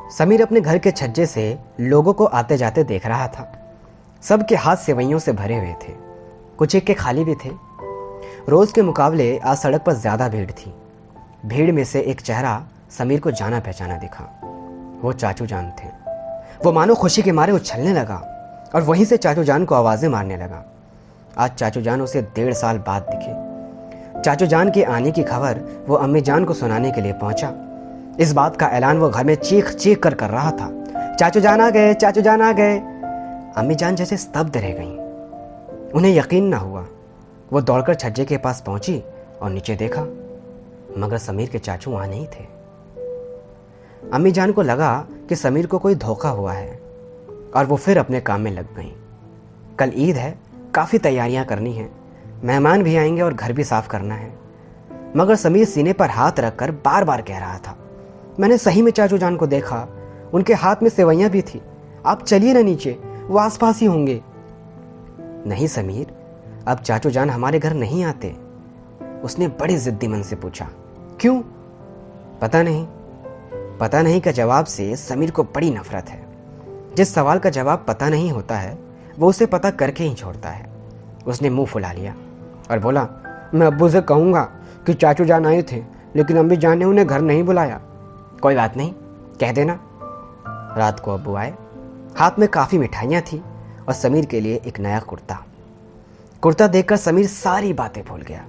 समीर अपने घर के छज्जे से लोगों को आते जाते देख रहा था। सबके हाथ सेवइयों से भरे हुए थे, कुछ एक के खाली भी थे। रोज के मुकाबले आज सड़क पर ज्यादा भीड़ थी। भीड़ में से एक चेहरा समीर को जाना पहचाना दिखा। वो चाचू जान थे। वो मानो खुशी के मारे उछलने लगा और वहीं से चाचू जान को आवाजें मारने लगा। आज चाचू जान उसे 1.5 साल बाद दिखे। चाचू जान के आने की खबर वो अम्मी जान को सुनाने के लिए पहुंचा। इस बात का ऐलान वो घर में चीख चीख कर रहा था। चाचू जान आ गए, चाचू जान आ गए। अम्मी जान जैसे स्तब्ध रह गईं। उन्हें यकीन ना हुआ। वो दौड़कर छज्जे के पास पहुंची और नीचे देखा, मगर समीर के चाचू वहां नहीं थे। अम्मी जान को लगा कि समीर को कोई धोखा हुआ है और वो फिर अपने काम में लग गईं। कल ईद है, काफ़ी तैयारियां करनी हैं, मेहमान भी आएंगे और घर भी साफ करना है। मगर समीर सीने पर हाथ रखकर बार बार कह रहा था, मैंने सही में चाचू जान को देखा, उनके हाथ में सेवइयां भी थी। आप चलिए ना नीचे, वो आसपास ही होंगे। नहीं समीर, अब चाचू जान हमारे घर नहीं आते। उसने बड़े जिद्दी मन से पूछा। क्यों? पता नहीं। पता नहीं का जवाब से समीर को बड़ी नफरत है। जिस सवाल का जवाब पता नहीं होता है वो उसे पता करके ही छोड़ता है। उसने मुंह फुला लिया और बोला, मैं अब्बू से कहूँगा कि चाचू जान आए थे, लेकिन अम्मी जान ने उन्हें घर नहीं बुलाया। कोई बात नहीं, कह देना। रात को अब्बू आए। हाथ में काफ़ी मिठाइयाँ थी और समीर के लिए एक नया कुर्ता देखकर समीर सारी बातें भूल गया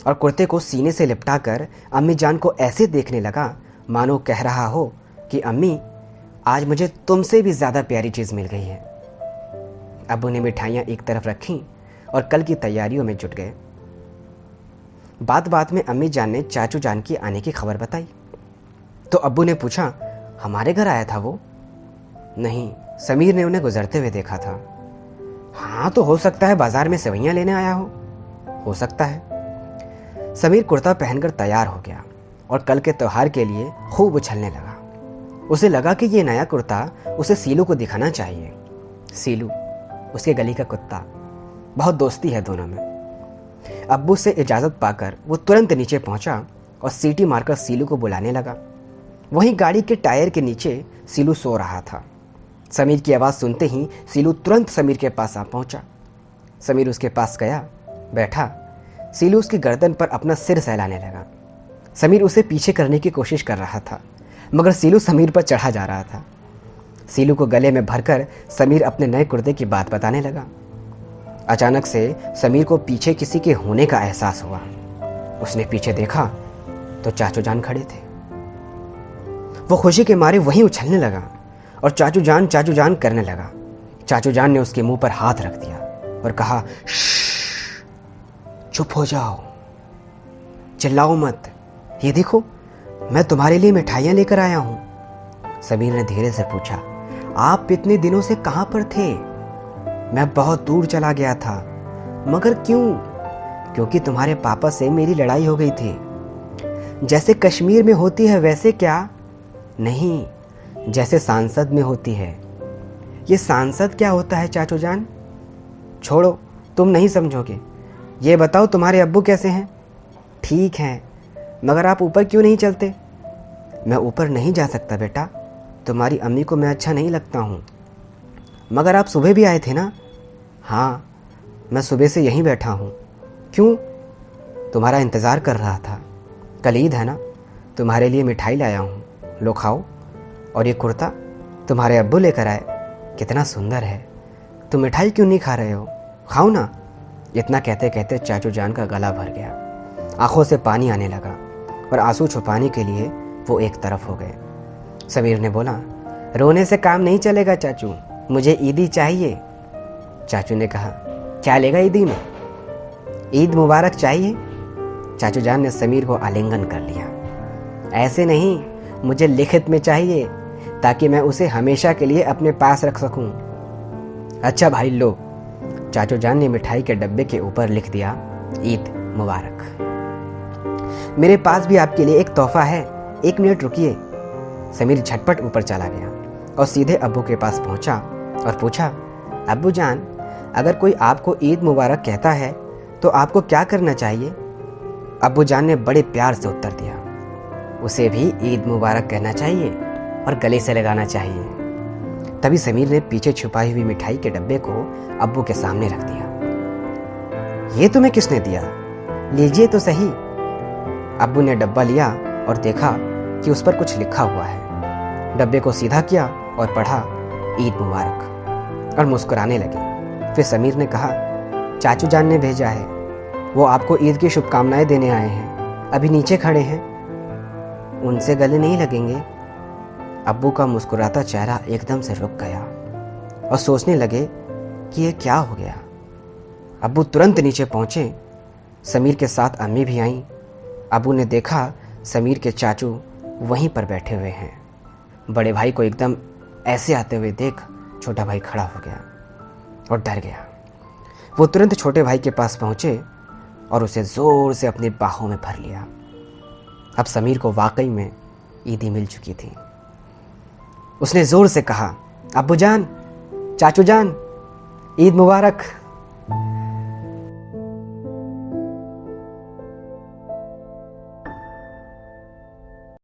और कुर्ते को सीने से लिपटाकर अम्मी जान को ऐसे देखने लगा मानो कह रहा हो कि अम्मी, आज मुझे तुमसे भी ज़्यादा प्यारी चीज़ मिल गई है। अब्बू ने मिठाइयाँ एक तरफ रखीं और कल की तैयारियों में जुट गए। बात बात में अम्मी जान ने चाचू जान की आने की खबर बताई तो अब्बू ने पूछा, हमारे घर आया था वो? नहीं, समीर ने उन्हें गुजरते हुए देखा था। हाँ, तो हो सकता है बाजार में सेवइयाँ लेने आया हो सकता है। समीर कुर्ता पहनकर तैयार हो गया और कल के त्योहार के लिए खूब उछलने लगा। उसे लगा कि ये नया कुर्ता उसे सीलू को दिखाना चाहिए। सीलू, उसके गली का कुत्ता, बहुत दोस्ती है दोनों में। अब्बू से इजाज़त पाकर वो तुरंत नीचे पहुंचा और सीटी मारकर सीलू को बुलाने लगा। वहीं गाड़ी के टायर के नीचे सीलू सो रहा था। समीर की आवाज़ सुनते ही सीलू तुरंत समीर के पास आ पहुंचा। समीर उसके पास गया, बैठा। सीलू उसकी गर्दन पर अपना सिर सहलाने लगा। समीर उसे पीछे करने की कोशिश कर रहा था, मगर सीलू समीर पर चढ़ा जा रहा था। सीलू को गले में भरकर समीर अपने नए कुर्ते की बात बताने लगा। अचानक से समीर को पीछे किसी के होने का एहसास हुआ। उसने पीछे देखा तो चाचू जान खड़े थे। वो खुशी के मारे वहीं उछलने लगा और चाचू जान करने लगा। चाचू जान ने उसके मुंह पर हाथ रख दिया और कहा, श्श्श, चुप हो जाओ, चिल्लाओ मत। ये देखो, मैं तुम्हारे लिए मिठाइयाँ लेकर आया हूँ। समीर ने धीरे से पूछा, आप इतने दिनों से कहाँ पर थे? मैं बहुत दूर चला गया था। मगर क्यों? क्योंकि तुम्हारे पापा से मेरी लड़ाई हो गई थी। जैसे कश्मीर में होती है वैसे? क्या नहीं, जैसे सांसद में होती है। ये सांसद क्या होता है चाचू जान? छोड़ो, तुम नहीं समझोगे। ये बताओ, तुम्हारे अब्बू कैसे हैं? ठीक हैं, मगर आप ऊपर क्यों नहीं चलते? मैं ऊपर नहीं जा सकता बेटा, तुम्हारी अम्मी को मैं अच्छा नहीं लगता हूँ। मगर आप सुबह भी आए थे ना? हाँ, मैं सुबह से यहीं बैठा हूँ। क्यों? तुम्हारा इंतज़ार कर रहा था। कल ईद है ना, तुम्हारे लिए मिठाई लाया हूँ, लो खाओ। और ये कुर्ता तुम्हारे अब्बू लेकर आए, कितना सुंदर है। तुम मिठाई क्यों नहीं खा रहे हो? खाओ ना। इतना कहते कहते चाचू जान का गला भर गया, आंखों से पानी आने लगा और आंसू छुपाने के लिए वो एक तरफ हो गए। समीर ने बोला, रोने से काम नहीं चलेगा चाचू, मुझे ईदी चाहिए। चाचू ने कहा, क्या लेगा ईदी में? ईद मुबारक चाहिए। चाचू जान ने समीर को आलिंगन कर लिया। ऐसे नहीं, मुझे लिखित में चाहिए ताकि मैं उसे हमेशा के लिए अपने पास रख सकूं। अच्छा भाई, लो। चाचू जान ने मिठाई के डब्बे के ऊपर लिख दिया, ईद मुबारक। मेरे पास भी आपके लिए एक तोहफा है, 1 मिनट रुकिए। समीर झटपट ऊपर चला गया और सीधे अब्बू के पास पहुंचा और पूछा, अब्बू जान, अगर कोई आपको ईद मुबारक कहता है तो आपको क्या करना चाहिए? अब्बू जान ने बड़े प्यार से उत्तर दिया, उसे भी ईद मुबारक कहना चाहिए। और गले से लगाना चाहिए। तभी समीर ने पीछे छुपाई हुई मिठाई के डब्बे को अब्बू के सामने रख दिया। ये तुम्हें किसने दिया? लीजिए तो सही। अब्बू ने डब्बा लिया और देखा कि उस पर कुछ लिखा हुआ है। डब्बे को सीधा किया और पढ़ा, ईद मुबारक, और मुस्कुराने लगे। फिर समीर ने कहा, चाचू जान ने भेजा है, वो आपको ईद की शुभकामनाएं देने आए हैं, अभी नीचे खड़े हैं, उनसे गले नहीं लगेंगे। अब्बू का मुस्कुराता चेहरा एकदम से रुक गया और सोचने लगे कि ये क्या हो गया। अब्बू तुरंत नीचे पहुंचे। समीर के साथ अम्मी भी आईं। अब्बू ने देखा समीर के चाचू वहीं पर बैठे हुए हैं। बड़े भाई को एकदम ऐसे आते हुए देख छोटा भाई खड़ा हो गया और डर गया। वो तुरंत छोटे भाई के पास पहुंचे और उसे जोर से अपनी बाहों में भर लिया। अब समीर को वाकई में ईदी मिल चुकी थी। उसने जोर से कहा, अब्बू जान, चाचू जान, ईद मुबारक।